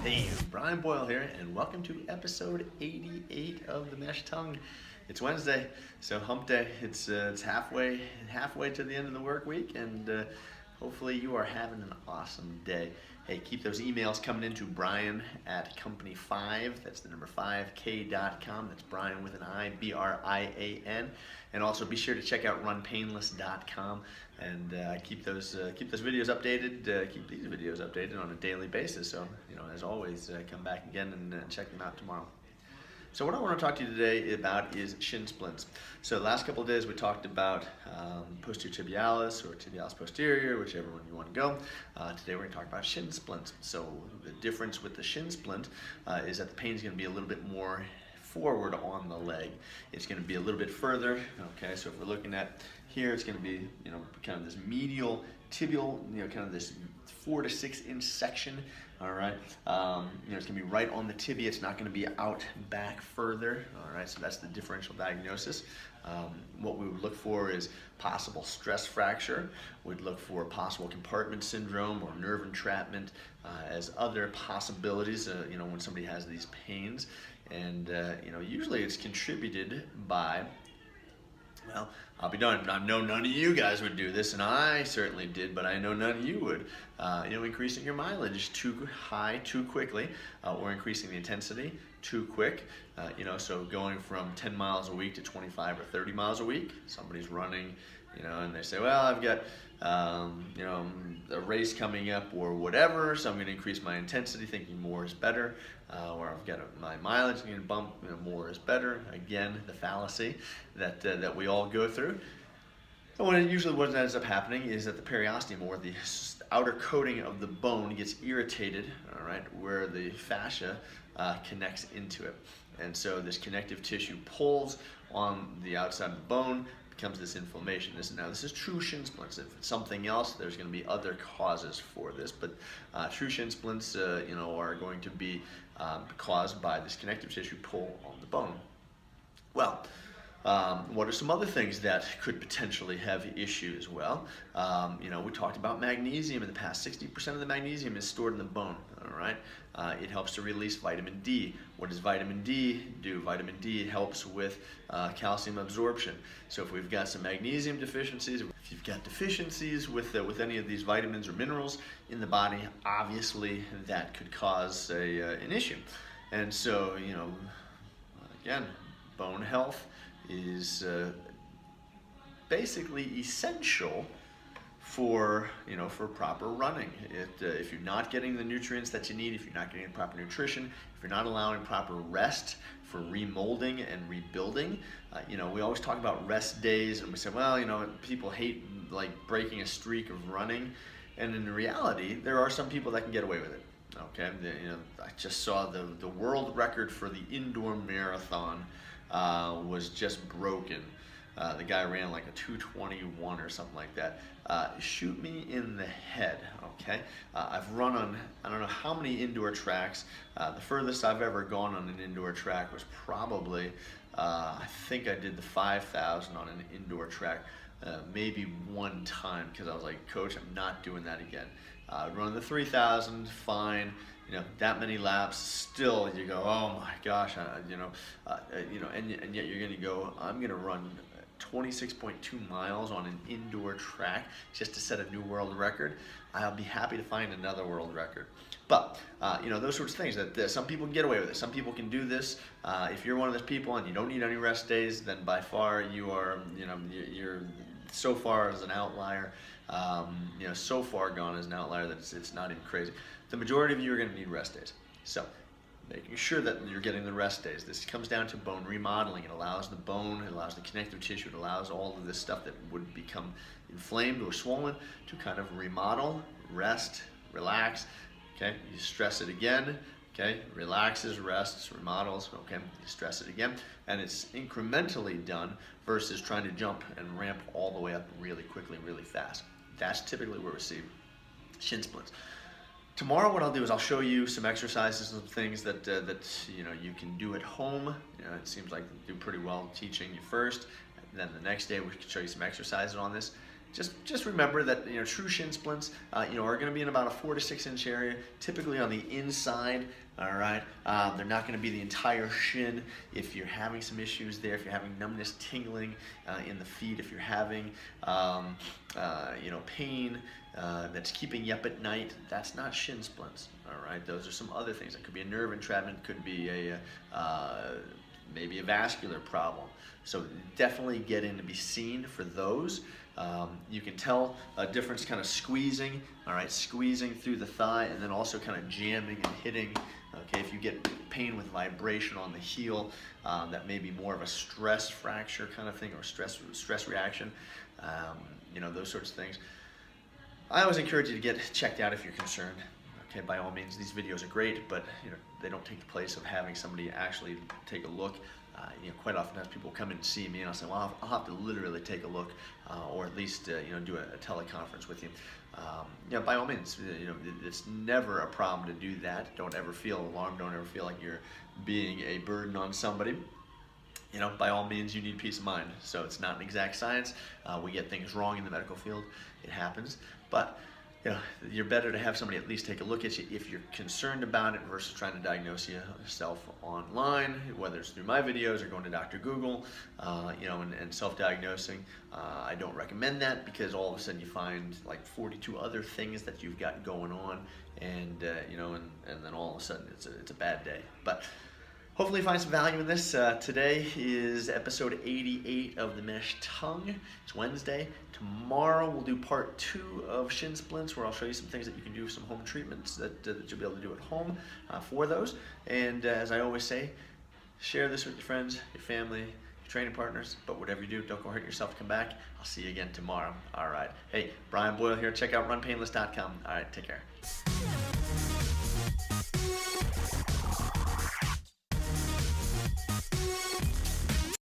Hey, Brian Boyle here, and welcome to episode 88 of the Mesh Tongue. It's Wednesday, so hump day. It's halfway to the end of the work week, and hopefully you are having an awesome day. Hey, keep those emails coming into Brian at company5. That's the number 5k.com. That's Brian with an I, Brian. And also be sure to check out runpainless.com and keep those videos updated. Keep these videos updated on a daily basis. So as always, come back again and check them out tomorrow. So what I want to talk to you today about is shin splints. So the last couple of days we talked about posterior tibialis or tibialis posterior, whichever one you want to go. Today we're going to talk about shin splints. So the difference with the shin splint is that the pain is going to be a little bit more forward on the leg. It's going to be a little bit further. Okay, so if we're looking at here, it's going to be kind of this medial tibial, kind of this 4 to 6 inch section. All right, it's going to be right on the tibia. It's not going to be out back further. All right, so that's the differential diagnosis. What we would look for is possible stress fracture. We'd look for possible compartment syndrome or nerve entrapment as other possibilities. When somebody has these pains, and usually it's contributed by. Well, I'll be darned. I know none of you guys would do this, and I certainly did, but I know none of you would. Increasing your mileage too high too quickly, or increasing the intensity too quick. So going from 10 miles a week to 25 or 30 miles a week. Somebody's running, and they say, well, I've got, a race coming up or whatever, so I'm going to increase my intensity, thinking more is better. Or I've got my mileage going to bump, more is better. Again, the fallacy that we all go through. And what ends up happening is that the periosteum, or the outer coating of the bone, gets irritated, all right, where the fascia connects into it. And so this connective tissue pulls on the outside of the bone, becomes this inflammation. This is true shin splints. If it's something else, there's going to be other causes for this, but true shin splints, are going to be caused by this connective tissue pull on the bone. Well, what are some other things that could potentially have issues? Well, we talked about magnesium in the past. 60% of the magnesium is stored in the bone, all right? It helps to release vitamin D. What does vitamin D do? Vitamin D helps with calcium absorption. So if we've got some magnesium deficiencies, if you've got deficiencies with any of these vitamins or minerals in the body, obviously that could cause an issue. And so, again, bone health is basically essential for proper running. If you're not getting the nutrients that you need, if you're not getting proper nutrition, if you're not allowing proper rest for remolding and rebuilding, we always talk about rest days, and we say, well, people hate breaking a streak of running, and in reality, there are some people that can get away with it. Okay, I just saw the world record for the indoor marathon was just broken. The guy ran like a 2:21 or something like that. Shoot me in the head, okay? I've run on, I don't know how many indoor tracks. The furthest I've ever gone on an indoor track was probably, I think I did the 5,000 on an indoor track, maybe one time, because I was like, Coach, I'm not doing that again. Run the 3,000, fine. That many laps, still you go, oh my gosh, and yet you're going to go, I'm going to run 26.2 miles on an indoor track just to set a new world record. I'll be happy to find another world record. But, those sorts of things that some people can get away with it. Some people can do this. If you're one of those people and you don't need any rest days, then by far you are, you're so far as an outlier, so far gone as an outlier that it's not even crazy. The majority of you are going to need rest days. So making sure that you're getting the rest days. This comes down to bone remodeling. It allows the bone, it allows the connective tissue, it allows all of this stuff that would become inflamed or swollen to kind of remodel, rest, relax. Okay, you stress it again. Okay, relaxes, rests, remodels. Okay, you stress it again, and it's incrementally done versus trying to jump and ramp all the way up really quickly, really fast. That's typically where we see shin splints. Tomorrow what I'll do is I'll show you some exercises and some things that you can do at home. It seems like you do pretty well teaching you first, and then the next day we can show you some exercises on this. just remember that true shin splints are going to be in about a 4 to 6 inch area, typically on the inside. All right, they're not going to be the entire shin. If you're having some issues there, if you're having numbness, tingling in the feet, if you're having pain that's keeping you up at night, that's not shin splints. All right, those are some other things. It could be a nerve entrapment, could be maybe a vascular problem. So definitely get in to be seen for those. You can tell a difference kind of squeezing, all right, squeezing through the thigh, and then also kind of jamming and hitting. Okay, if you get pain with vibration on the heel, that may be more of a stress fracture kind of thing, or stress reaction, those sorts of things. I always encourage you to get checked out if you're concerned. Okay, by all means, these videos are great, but they don't take the place of having somebody actually take a look. Quite often as people come in and see me, and I'll say, well, I'll have to literally take a look, or at least do a teleconference with you. By all means, it's never a problem to do that. Don't ever feel alarmed. Don't ever feel like you're being a burden on somebody. By all means, you need peace of mind. So it's not an exact science. We get things wrong in the medical field. It happens, but you're better to have somebody at least take a look at you if you're concerned about it versus trying to diagnose yourself online, whether it's through my videos or going to Dr. Google, and self-diagnosing. I don't recommend that, because all of a sudden you find like 42 other things that you've got going on, and then all of a sudden it's a bad day. But hopefully you find some value in this. Today is episode 88 of the Mesh Tongue. It's Wednesday. Tomorrow we'll do part 2 of shin splints, where I'll show you some things that you can do, some home treatments that you'll be able to do at home for those. And as I always say, share this with your friends, your family, your training partners. But whatever you do, don't go hurt yourself. Come back. I'll see you again tomorrow. All right. Hey, Brian Boyle here. Check out runpainless.com. All right, take care.